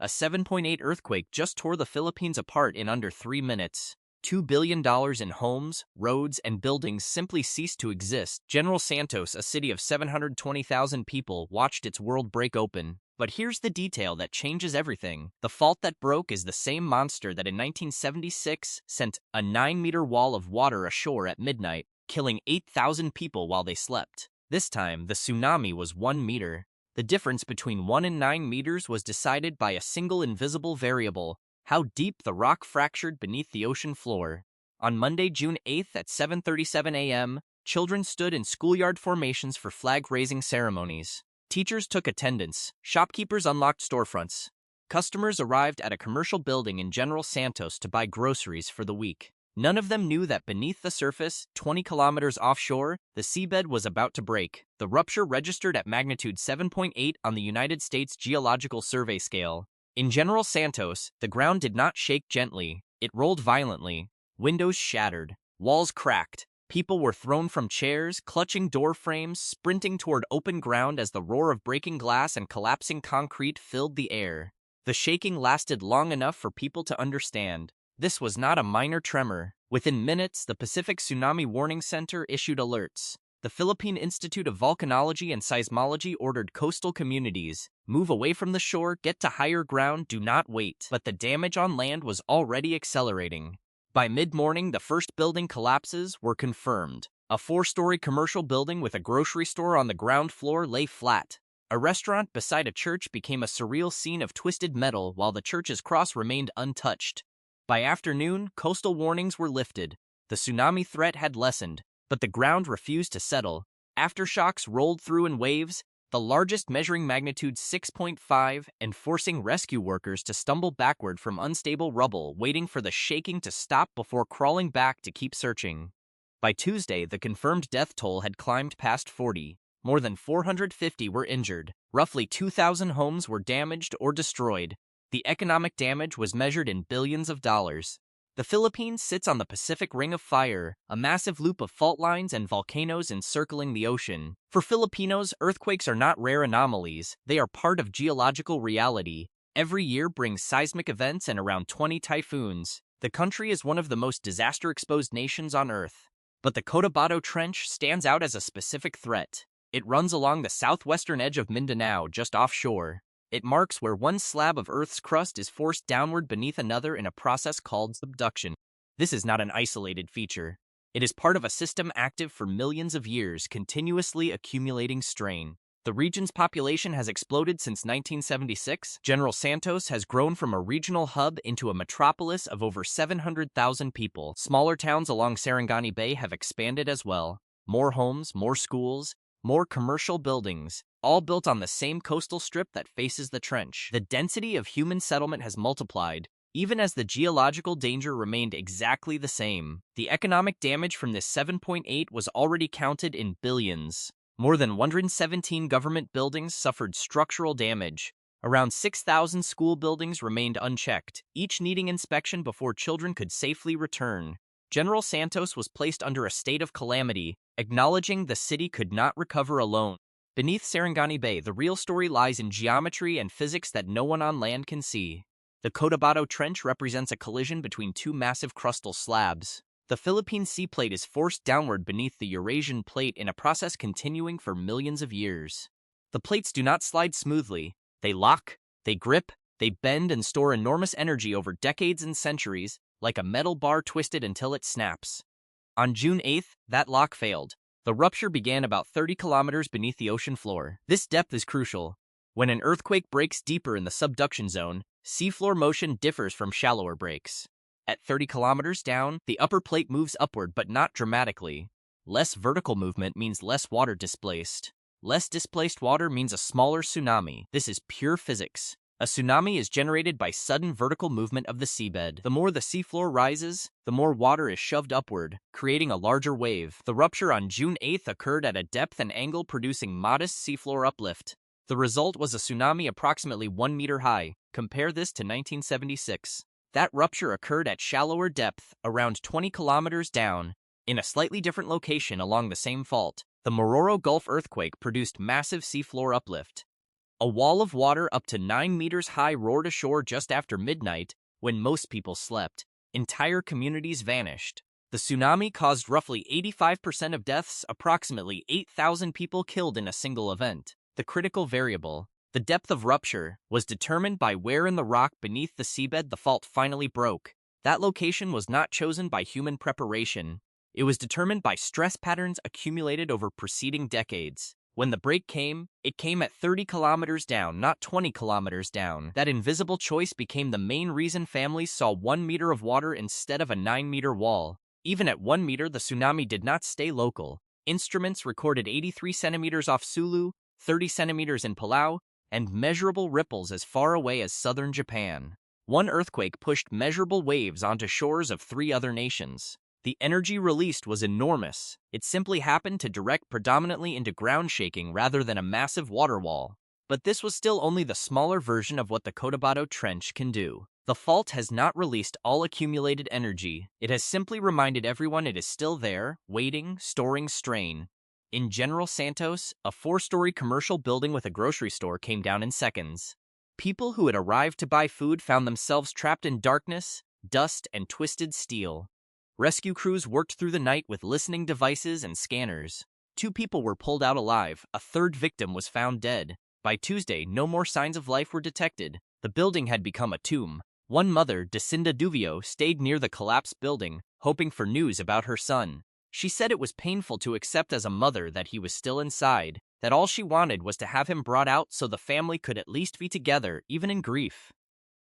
A 7.8 earthquake just tore the Philippines apart in under 3 minutes. $2 billion in homes, roads, and buildings simply ceased to exist. General Santos, a city of 720,000 people, watched its world break open. But here's the detail that changes everything. The fault that broke is the same monster that in 1976 sent a 9-meter wall of water ashore at midnight, killing 8,000 people while they slept. This time, the tsunami was 1 meter. The difference between 1 and 9 meters was decided by a single invisible variable: how deep the rock fractured beneath the ocean floor. On Monday, June 8th at 7:37 a.m., children stood in schoolyard formations for flag-raising ceremonies. Teachers took attendance. Shopkeepers unlocked storefronts. Customers arrived at a commercial building in General Santos to buy groceries for the week. None of them knew that beneath the surface, 20 kilometers offshore, the seabed was about to break. The rupture registered at magnitude 7.8 on the United States Geological Survey scale. In General Santos, the ground did not shake gently. It rolled violently. Windows shattered. Walls cracked. People were thrown from chairs, clutching door frames, sprinting toward open ground as the roar of breaking glass and collapsing concrete filled the air. The shaking lasted long enough for people to understand. This was not a minor tremor. Within minutes, the Pacific Tsunami Warning Center issued alerts. The Philippine Institute of Volcanology and Seismology ordered coastal communities: move away from the shore, get to higher ground, do not wait. But the damage on land was already accelerating. By mid-morning, the first building collapses were confirmed. A 4-story commercial building with a grocery store on the ground floor lay flat. A restaurant beside a church became a surreal scene of twisted metal while the church's cross remained untouched. By afternoon, coastal warnings were lifted. The tsunami threat had lessened, but the ground refused to settle. Aftershocks rolled through in waves, the largest measuring magnitude 6.5 and forcing rescue workers to stumble backward from unstable rubble, waiting for the shaking to stop before crawling back to keep searching. By Tuesday, the confirmed death toll had climbed past 40. More than 450 were injured. Roughly 2,000 homes were damaged or destroyed. The economic damage was measured in billions of dollars. The Philippines sits on the Pacific Ring of Fire, a massive loop of fault lines and volcanoes encircling the ocean. For Filipinos, earthquakes are not rare anomalies. They are part of geological reality. Every year brings seismic events and around 20 typhoons. The country is one of the most disaster-exposed nations on Earth. But the Cotabato Trench stands out as a specific threat. It runs along the southwestern edge of Mindanao, just offshore. It marks where one slab of Earth's crust is forced downward beneath another in a process called subduction. This is not an isolated feature. It is part of a system active for millions of years, continuously accumulating strain. The region's population has exploded since 1976. General Santos has grown from a regional hub into a metropolis of over 700,000 people. Smaller towns along Sarangani Bay have expanded as well. More homes, more schools, more commercial buildings, all built on the same coastal strip that faces the trench. The density of human settlement has multiplied, even as the geological danger remained exactly the same. The economic damage from this 7.8 was already counted in billions. More than 117 government buildings suffered structural damage. Around 6,000 school buildings remained unchecked, each needing inspection before children could safely return. General Santos was placed under a state of calamity, acknowledging the city could not recover alone. Beneath Sarangani Bay, the real story lies in geometry and physics that no one on land can see. The Cotabato Trench represents a collision between two massive crustal slabs. The Philippine sea plate is forced downward beneath the Eurasian plate in a process continuing for millions of years. The plates do not slide smoothly. They lock, they grip, they bend and store enormous energy over decades and centuries, like a metal bar twisted until it snaps. On June 8th, that lock failed. The rupture began about 30 kilometers beneath the ocean floor. This depth is crucial. When an earthquake breaks deeper in the subduction zone, seafloor motion differs from shallower breaks. At 30 kilometers down, the upper plate moves upward but not dramatically. Less vertical movement means less water displaced. Less displaced water means a smaller tsunami. This is pure physics. A tsunami is generated by sudden vertical movement of the seabed. The more the seafloor rises, the more water is shoved upward, creating a larger wave. The rupture on June 8th occurred at a depth and angle producing modest seafloor uplift. The result was a tsunami approximately 1 meter high. Compare this to 1976. That rupture occurred at shallower depth, around 20 kilometers down, in a slightly different location along the same fault. The Mororo Gulf earthquake produced massive seafloor uplift. A wall of water up to 9 meters high roared ashore just after midnight, when most people slept. Entire communities vanished. The tsunami caused roughly 85% of deaths, approximately 8,000 people killed in a single event. The critical variable, the depth of rupture, was determined by where in the rock beneath the seabed the fault finally broke. That location was not chosen by human preparation. It was determined by stress patterns accumulated over preceding decades. When the break came, it came at 30 kilometers down, not 20 kilometers down. That invisible choice became the main reason families saw 1 meter of water instead of a 9-meter wall. Even at 1 meter, the tsunami did not stay local. Instruments recorded 83 centimeters off Sulu, 30 centimeters in Palau, and measurable ripples as far away as southern Japan. One earthquake pushed measurable waves onto shores of 3 other nations. The energy released was enormous. It simply happened to direct predominantly into ground shaking rather than a massive water wall. But this was still only the smaller version of what the Cotabato Trench can do. The fault has not released all accumulated energy. It has simply reminded everyone it is still there, waiting, storing strain. In General Santos, a 4-story commercial building with a grocery store came down in seconds. People who had arrived to buy food found themselves trapped in darkness, dust, and twisted steel. Rescue crews worked through the night with listening devices and scanners. 2 people were pulled out alive. A 3rd victim was found dead. By Tuesday, no more signs of life were detected. The building had become a tomb. One mother, Decinda Duvio, stayed near the collapsed building, hoping for news about her son. She said it was painful to accept as a mother that he was still inside, that all she wanted was to have him brought out so the family could at least be together, even in grief.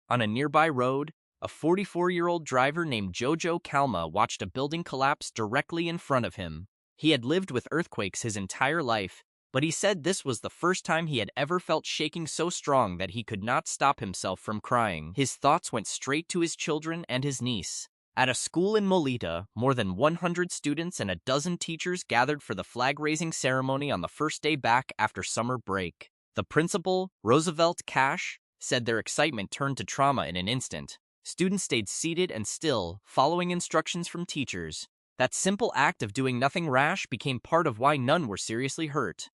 On a nearby road, a 44-year-old driver named Jojo Kalma watched a building collapse directly in front of him. He had lived with earthquakes his entire life, but he said this was the first time he had ever felt shaking so strong that he could not stop himself from crying. His thoughts went straight to his children and his niece. At a school in Molita, more than 100 students and a dozen teachers gathered for the flag-raising ceremony on the first day back after summer break. The principal, Roosevelt Cash, said their excitement turned to trauma in an instant. Students stayed seated and still, following instructions from teachers. That simple act of doing nothing rash became part of why none were seriously hurt.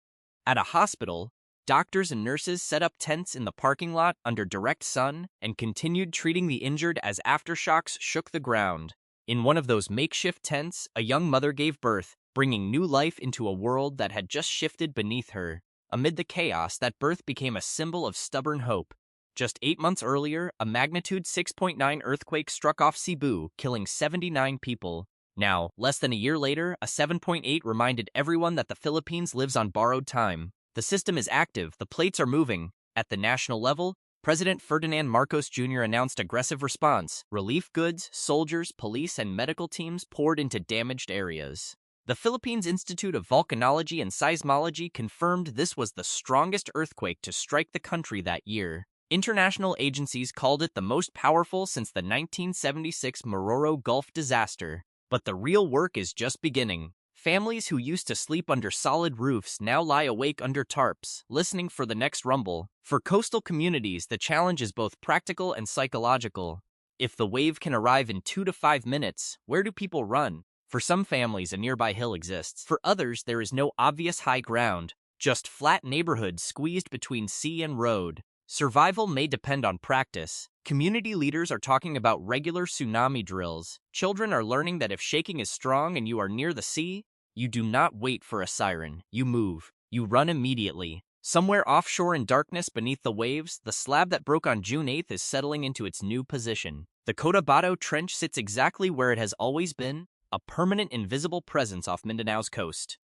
At a hospital, doctors and nurses set up tents in the parking lot under direct sun and continued treating the injured as aftershocks shook the ground. In one of those makeshift tents, a young mother gave birth, bringing new life into a world that had just shifted beneath her. Amid the chaos, that birth became a symbol of stubborn hope. Just 8 months earlier, a magnitude 6.9 earthquake struck off Cebu, killing 79 people. Now, less than a year later, a 7.8 reminded everyone that the Philippines lives on borrowed time. The system is active, the plates are moving. At the national level, President Ferdinand Marcos Jr. announced aggressive response. Relief goods, soldiers, police, and medical teams poured into damaged areas. The Philippines Institute of Volcanology and Seismology confirmed this was the strongest earthquake to strike the country that year. International agencies called it the most powerful since the 1976 Mororo Gulf disaster. But the real work is just beginning. Families who used to sleep under solid roofs now lie awake under tarps, listening for the next rumble. For coastal communities, the challenge is both practical and psychological. If the wave can arrive in 2 to 5 minutes, where do people run? For some families, a nearby hill exists. For others, there is no obvious high ground, just flat neighborhoods squeezed between sea and road. Survival may depend on practice. Community leaders are talking about regular tsunami drills. Children are learning that if shaking is strong and you are near the sea, you do not wait for a siren. You move. You run immediately. Somewhere offshore in darkness beneath the waves, the slab that broke on June 8th is settling into its new position. The Cotabato Trench sits exactly where it has always been, a permanent invisible presence off Mindanao's coast.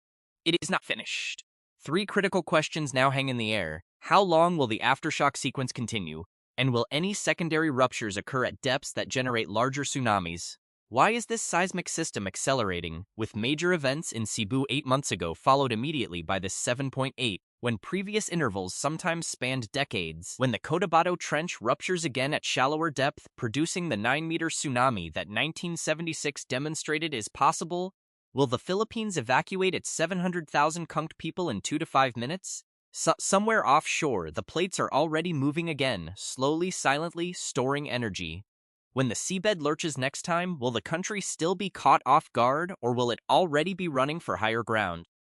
It is not finished. 3 critical questions now hang in the air. How long will the aftershock sequence continue? And will any secondary ruptures occur at depths that generate larger tsunamis? Why is this seismic system accelerating, with major events in Cebu 8 months ago followed immediately by this 7.8, when previous intervals sometimes spanned decades? When the Cotabato Trench ruptures again at shallower depth, producing the 9-meter tsunami that 1976 demonstrated is possible, will the Philippines evacuate its 700,000 conked people in 2 to 5 minutes? Somewhere offshore, the plates are already moving again, slowly, silently, storing energy. When the seabed lurches next time, will the country still be caught off guard, or will it already be running for higher ground?